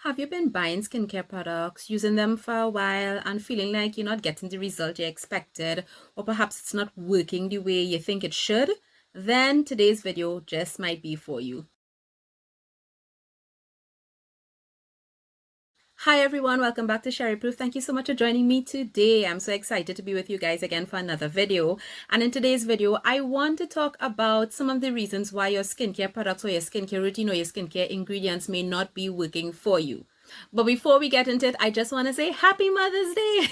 Have you been buying skincare products, using them for a while, and feeling like you're not getting the result you expected, or perhaps it's not working the way you think it should? Then today's video just might be for you. Hi everyone, welcome back to Sheri Approved. Thank you so much for joining me today. I'm so excited to be with you guys again for another video. And in today's video, I want to talk about some of the reasons why your skincare products or your skincare routine or your skincare ingredients may not be working for you. But before we get into it, I just want to say Happy Mother's Day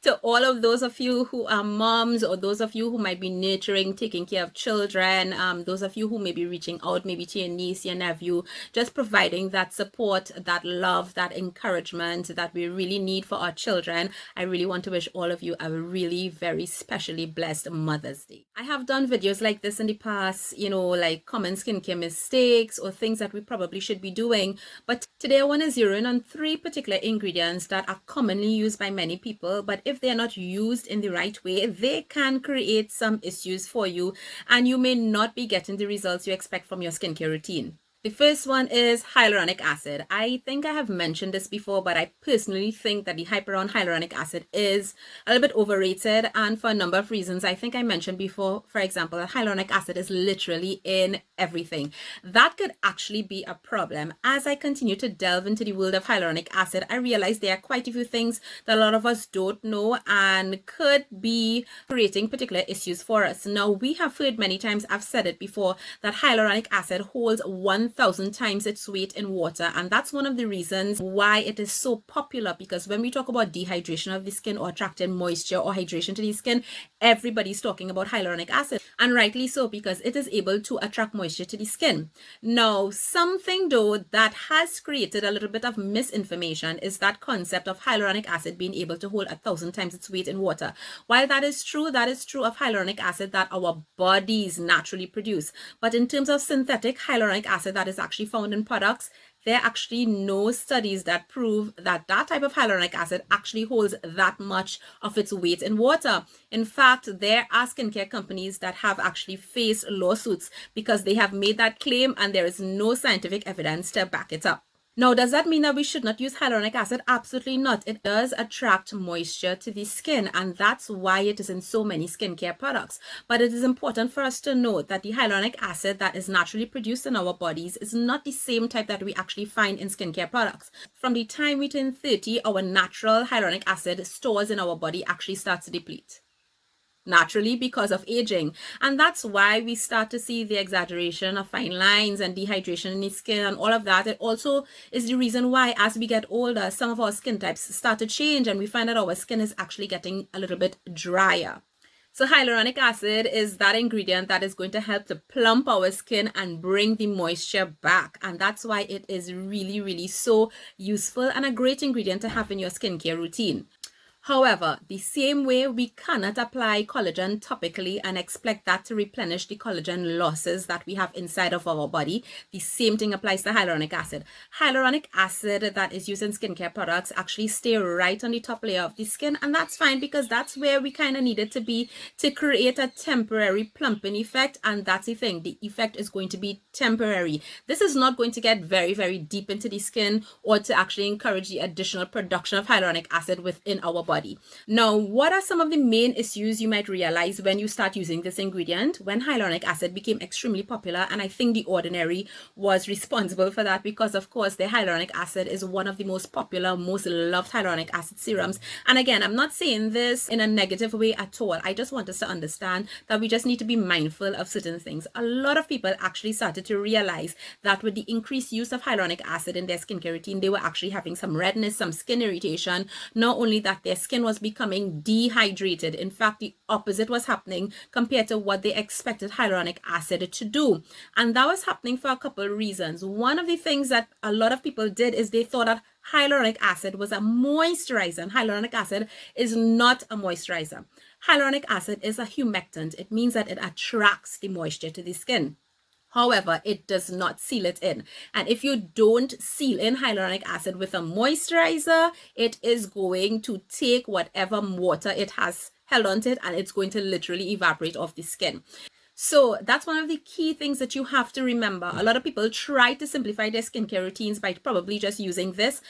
to all of those of you who are moms, or those of you who might be nurturing, taking care of children, those of you who may be reaching out maybe to your niece, your nephew, just providing that support, that love, that encouragement that we really need for our children. I really want to wish all of you a really very specially blessed Mother's Day. I have done videos like this in the past, like common skincare mistakes or things that we probably should be doing. But today I want to zero in on 3 particular ingredients that are commonly used by many people, but if they are not used in the right way, they can create some issues for you, and you may not be getting the results you expect from your skincare routine. The first one is hyaluronic acid. I think I have mentioned this before, but I personally think that the hype around hyaluronic acid is a little bit overrated, and for a number of reasons. I think I mentioned before, for example, that hyaluronic acid is literally in everything. That could actually be a problem. As I continue to delve into the world of hyaluronic acid, I realize there are quite a few things that a lot of us don't know and could be creating particular issues for us. Now, we have heard many times, I've said it before, that hyaluronic acid holds 1,000 times its weight in water, and that's one of the reasons why it is so popular, because when we talk about dehydration of the skin or attracting moisture or hydration to the skin, everybody's talking about hyaluronic acid, and rightly so, because it is able to attract moisture to the skin. Now, something though that has created a little bit of misinformation is that concept of hyaluronic acid being able to hold 1,000 times its weight in water. While that is true of hyaluronic acid that our bodies naturally produce, but in terms of synthetic hyaluronic acid that is actually found in products, there are actually no studies that prove that that type of hyaluronic acid actually holds that much of its weight in water. In fact, there are skincare companies that have actually faced lawsuits because they have made that claim and there is no scientific evidence to back it up. Now, does that mean that we should not use hyaluronic acid? Absolutely not. It does attract moisture to the skin, and that's why it is in so many skincare products. But it is important for us to note that the hyaluronic acid that is naturally produced in our bodies is not the same type that we actually find in skincare products. From the time we turn 30, our natural hyaluronic acid stores in our body actually starts to deplete naturally because of aging, and that's why we start to see the exaggeration of fine lines and dehydration in the skin and all of that. It also is the reason why as we get older, some of our skin types start to change and we find that our skin is actually getting a little bit drier. So hyaluronic acid is that ingredient that is going to help to plump our skin and bring the moisture back, and that's why it is really so useful and a great ingredient to have in your skincare routine. However, the same way we cannot apply collagen topically and expect that to replenish the collagen losses that we have inside of our body, the same thing applies to hyaluronic acid. Hyaluronic acid that is used in skincare products actually stay right on the top layer of the skin, and that's fine because that's where we kind of need it to be to create a temporary plumping effect, and that's the thing. The effect is going to be temporary. This is not going to get very deep into the skin or to actually encourage the additional production of hyaluronic acid within our body. Now, what are some of the main issues you might realize when you start using this ingredient? When hyaluronic acid became extremely popular, and I think The Ordinary was responsible for that, because of course the hyaluronic acid is one of the most popular, most loved hyaluronic acid serums. And again, I'm not saying this in a negative way at all. I just want us to understand that we just need to be mindful of certain things. A lot of people actually started to realize that with the increased use of hyaluronic acid in their skincare routine, they were actually having some redness, some skin irritation. Not only that, their skin was becoming dehydrated. In fact, the opposite was happening compared to what they expected hyaluronic acid to do. And that was happening for a couple of reasons. One of the things that a lot of people did is they thought that hyaluronic acid was a moisturizer, and hyaluronic acid is not a moisturizer. Hyaluronic acid is a humectant. It means that it attracts the moisture to the skin. However, it does not seal it in. And if you don't seal in hyaluronic acid with a moisturizer, it is going to take whatever water it has held onto it and it's going to literally evaporate off the skin. So that's one of the key things that you have to remember. A lot of people try to simplify their skincare routines by probably just using this,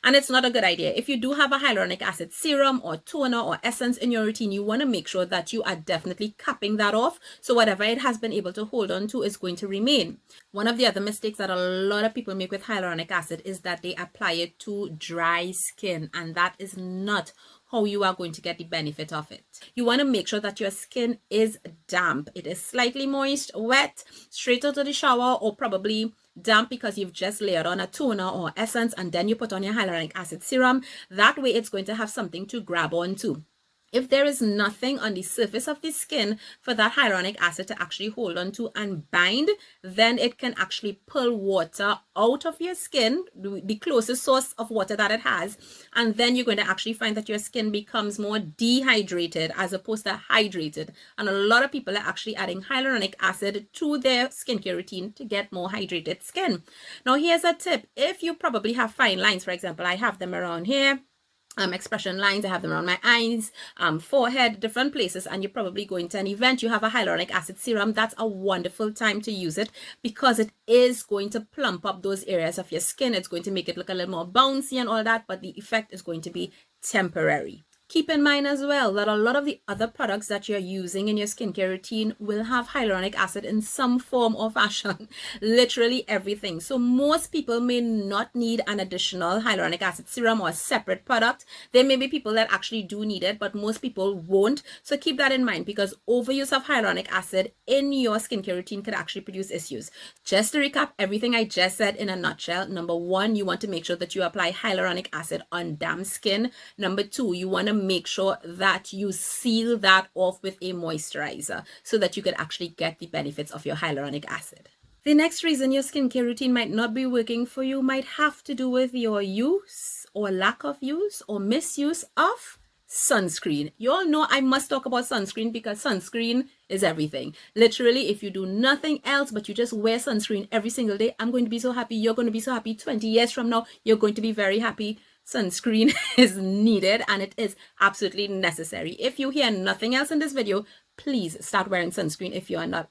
and it's not a good idea. If you do have a hyaluronic acid serum or toner or essence in your routine, you want to make sure that you are definitely capping that off, so whatever it has been able to hold on to is going to remain. One of the other mistakes that a lot of people make with hyaluronic acid is that they apply it to dry skin, and that is not how you are going to get the benefit of it. You want to make sure that your skin is damp. It is slightly moist, wet, straight out of the shower, or probably damp because you've just layered on a toner or essence and then you put on your hyaluronic acid serum. That way it's going to have something to grab onto. If there is nothing on the surface of the skin for that hyaluronic acid to actually hold on to and bind, then it can actually pull water out of your skin, the closest source of water that it has, and then you're going to actually find that your skin becomes more dehydrated as opposed to hydrated. And a lot of people are actually adding hyaluronic acid to their skincare routine to get more hydrated skin. Now here's a tip. If you probably have fine lines, for example, I have them around here, expression lines, I have them around my eyes, forehead, different places, and you're probably going to an event, you have a hyaluronic acid serum, that's a wonderful time to use it because it is going to plump up those areas of your skin. It's going to make it look a little more bouncy and all that, but the effect is going to be temporary. Keep in mind as well that a lot of the other products that you're using in your skincare routine will have hyaluronic acid in some form or fashion, literally everything. So most people may not need an additional hyaluronic acid serum or a separate product. There may be people that actually do need it, but most people won't. So keep that in mind because overuse of hyaluronic acid in your skincare routine could actually produce issues. Just to recap everything I just said in a nutshell, number one, you want to make sure that you apply hyaluronic acid on damp skin. Number two, you want to make sure that you seal that off with a moisturizer so that you can actually get the benefits of your hyaluronic acid. The next reason your skincare routine might not be working for you might have to do with your use or lack of use or misuse of sunscreen. You all know I must talk about sunscreen because sunscreen is everything. Literally, if you do nothing else but you just wear sunscreen every single day, I'm going to be so happy. You're going to be so happy. 20 years from now, you're going to be very happy. Sunscreen is needed and it is absolutely necessary. If you hear nothing else in this video, please start wearing sunscreen if you are not.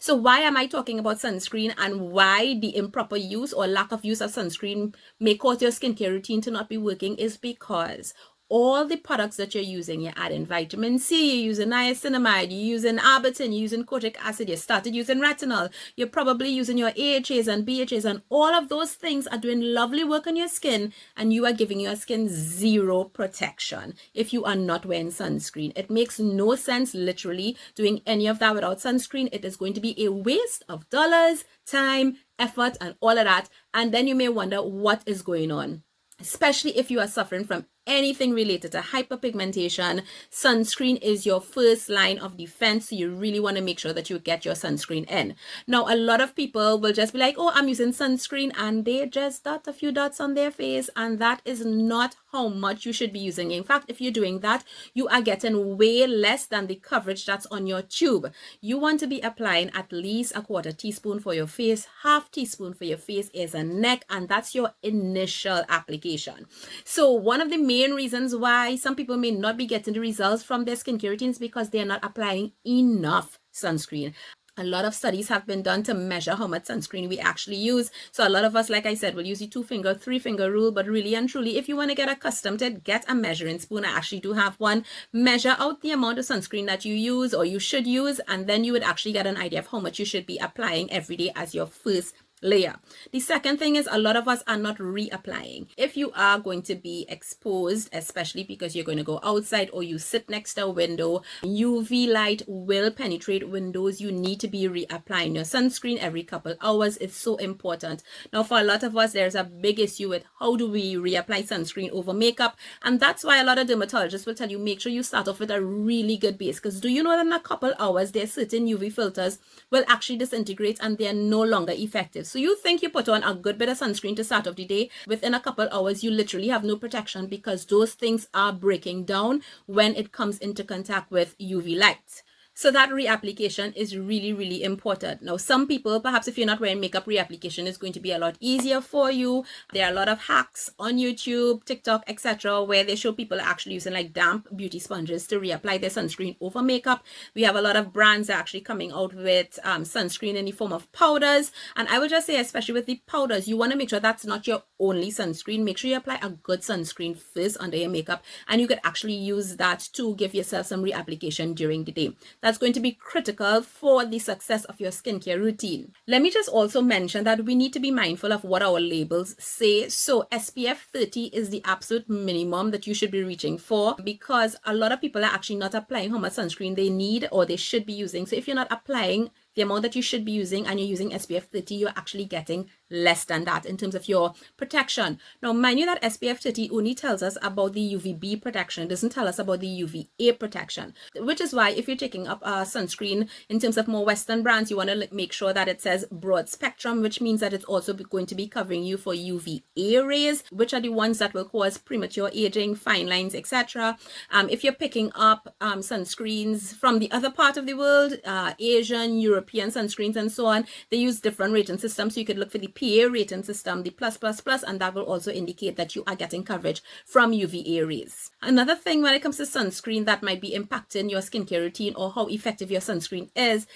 So why am I talking about sunscreen and why the improper use or lack of use of sunscreen may cause your skincare routine to not be working is because all the products that you're using, you're adding vitamin C, you're using niacinamide, you're using arbutin, you're using kojic acid, you started using retinol, you're probably using your AHAs and BHAs, and all of those things are doing lovely work on your skin, and you are giving your skin zero protection if you are not wearing sunscreen. It makes no sense, literally, doing any of that without sunscreen. It is going to be a waste of dollars, time, effort, and all of that, and then you may wonder what is going on. Especially if you are suffering from anything related to hyperpigmentation, sunscreen is your first line of defense. So you really want to make sure that you get your sunscreen in. Now, a lot of people will just be like, oh, I'm using sunscreen, and they just dot a few dots on their face, and that is not how much you should be using. In fact, if you're doing that, you are getting way less than the coverage that's on your tube. You want to be applying at least a 1/4 teaspoon for your face, 1/2 teaspoon for your face, ears and neck, and that's your initial application. So one of the main reasons why some people may not be getting the results from their skincare routines because they're not applying enough sunscreen. A lot of studies have been done to measure how much sunscreen we actually use. So a lot of us, like I said, will use the 2-finger, 3-finger rule. But really and truly, if you want to get accustomed to it, get a measuring spoon. I actually do have one. Measure out the amount of sunscreen that you use or you should use, and then you would actually get an idea of how much you should be applying every day as your first layer. The second thing is a lot of us are not reapplying. If you are going to be exposed, especially because you're going to go outside or you sit next to a window, UV light will penetrate windows. You need to be reapplying your sunscreen every couple hours. It's so important. Now, for a lot of us, there's a big issue with how do we reapply sunscreen over makeup, and that's why a lot of dermatologists will tell you make sure you start off with a really good base, because do you know that in a couple hours there's certain UV filters will actually disintegrate and they're no longer effective. So you think you put on a good bit of sunscreen to start off the day, within a couple hours you literally have no protection because those things are breaking down when it comes into contact with UV light. So that reapplication is really, really important. Now, some people, perhaps if you're not wearing makeup, reapplication is going to be a lot easier for you. There are a lot of hacks on YouTube, TikTok, etc., where they show people actually using like damp beauty sponges to reapply their sunscreen over makeup. We have a lot of brands actually coming out with sunscreen in the form of powders. And I will just say, especially with the powders, you want to make sure that's not your only sunscreen. Make sure you apply a good sunscreen first under your makeup, and you could actually use that to give yourself some reapplication during the day. That's going to be critical for the success of your skincare routine. Let me just also mention that we need to be mindful of what our labels say. So SPF 30 is the absolute minimum that you should be reaching for, because a lot of people are actually not applying how much sunscreen they need or they should be using. So if you're not applying the amount that you should be using and you're using SPF 30, you're actually getting less than that in terms of your protection. Now, mind you that SPF 30 only tells us about the UVB protection. It doesn't tell us about the UVA protection, which is why if you're taking up a sunscreen in terms of more Western brands, you want to make sure that it says broad spectrum, which means that it's also going to be covering you for UVA rays, which are the ones that will cause premature aging, fine lines, etc. If you're picking up sunscreens from the other part of the world, Asian, European sunscreens and so on, they use different rating systems. So you could look for the PA rating system, the plus, and that will also indicate that you are getting coverage from UVA rays. Another thing when it comes to sunscreen that might be impacting your skincare routine or how effective your sunscreen is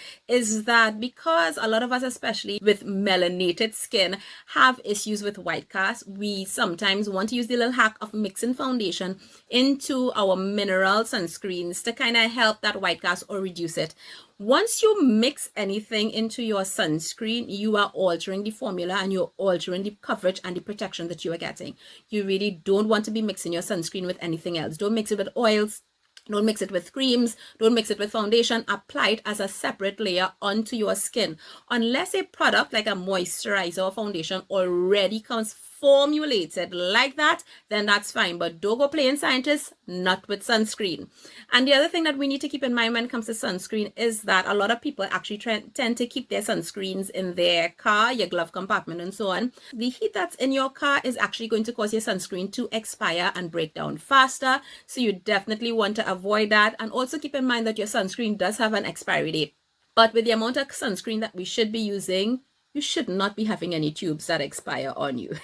that because a lot of us, especially with melanated skin, have issues with white cast, we sometimes want to use the little hack of mixing foundation into our mineral sunscreens to kind of help that white cast or reduce it. Once you mix anything into your sunscreen, you are altering the formula and you're altering the coverage and the protection that you are getting. You really don't want to be mixing your sunscreen with anything else. Don't mix it with oils. Don't mix it with creams. Don't mix it with foundation. Apply it as a separate layer onto your skin. Unless a product like a moisturizer or foundation already comes formulated like that, then that's fine. But don't go playing scientist, not with sunscreen. And the other thing that we need to keep in mind when it comes to sunscreen is that a lot of people actually tend to keep their sunscreens in their car, your glove compartment and so on. The heat that's in your car is actually going to cause your sunscreen to expire and break down faster. So you definitely want to avoid that. And also keep in mind that your sunscreen does have an expiry date. But with the amount of sunscreen that we should be using, you should not be having any tubes that expire on you.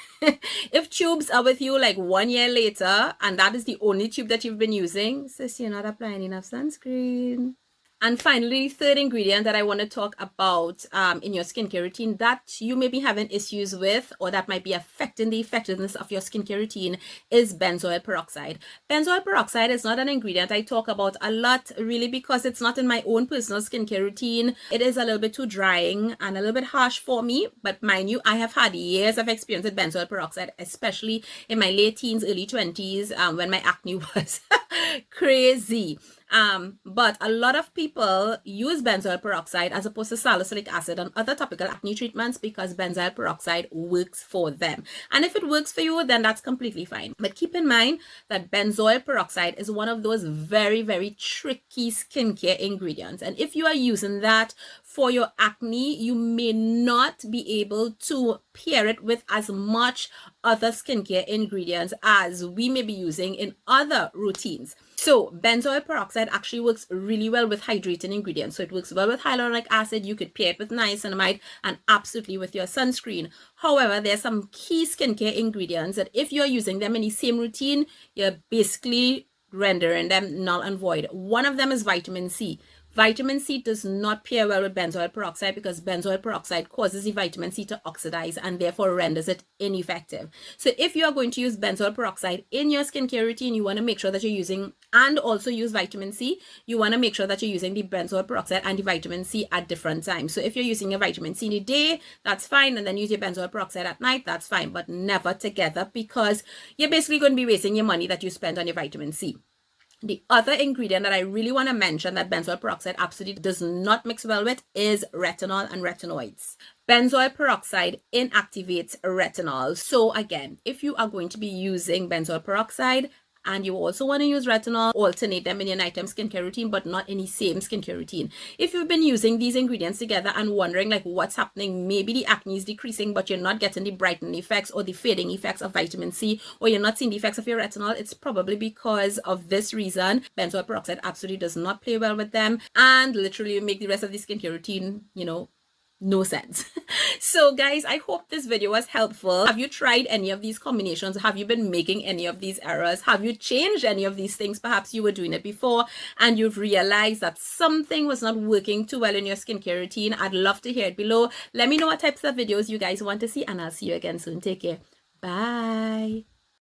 If tubes are with you like 1 year later and that is the only tube that you've been using, sis, you're not applying enough sunscreen. And finally, third ingredient that I want to talk about in your skincare routine that you may be having issues with or that might be affecting the effectiveness of your skincare routine is benzoyl peroxide. Benzoyl peroxide is not an ingredient I talk about a lot, really, because it's not in my own personal skincare routine. It is a little bit too drying and a little bit harsh for me, but mind you, I have had years of experience with benzoyl peroxide, especially in my late teens, early 20s, when my acne was crazy. But a lot of people use benzoyl peroxide as opposed to salicylic acid and other topical acne treatments because benzoyl peroxide works for them. And if it works for you, then that's completely fine. But keep in mind that benzoyl peroxide is one of those very, very tricky skincare ingredients. And if you are using that for your acne, you may not be able to pair it with as much other skincare ingredients as we may be using in other routines. So benzoyl peroxide actually works really well with hydrating ingredients. So it works well with hyaluronic acid. You could pair it with niacinamide and absolutely with your sunscreen. However, there are some key skincare ingredients that if you're using them in the same routine, you're basically rendering them null and void. One of them is vitamin C. Vitamin C does not pair well with benzoyl peroxide because benzoyl peroxide causes the vitamin C to oxidize and therefore renders it ineffective. So if you are going to use benzoyl peroxide in your skincare routine, you want to make sure that you're using and also use vitamin C. You want to make sure that you're using the benzoyl peroxide and the vitamin C at different times. So if you're using your vitamin C in the day, that's fine, and then use your benzoyl peroxide at night, that's fine, but never together because you're basically going to be wasting your money that you spent on your vitamin C. The other ingredient that I really want to mention that benzoyl peroxide absolutely does not mix well with is retinol and retinoids. Benzoyl peroxide inactivates retinol. So again, if you are going to be using benzoyl peroxide, and you also want to use retinol, alternate them in your nighttime skincare routine, but not in the same skincare routine. If you've been using these ingredients together and wondering like what's happening, maybe the acne is decreasing, but you're not getting the brightening effects or the fading effects of vitamin C, or you're not seeing the effects of your retinol, it's probably because of this reason. Benzoyl peroxide absolutely does not play well with them, and literally make the rest of the skincare routine, you know, no sense. So guys, I hope this video was helpful. Have you tried any of these combinations? Have you been making any of these errors? Have you changed any of these things? Perhaps you were doing it before and you've realized that something was not working too well in your skincare routine. I'd love to hear it below. Let me know what types of videos you guys want to see, and I'll see you again soon. Take care. Bye.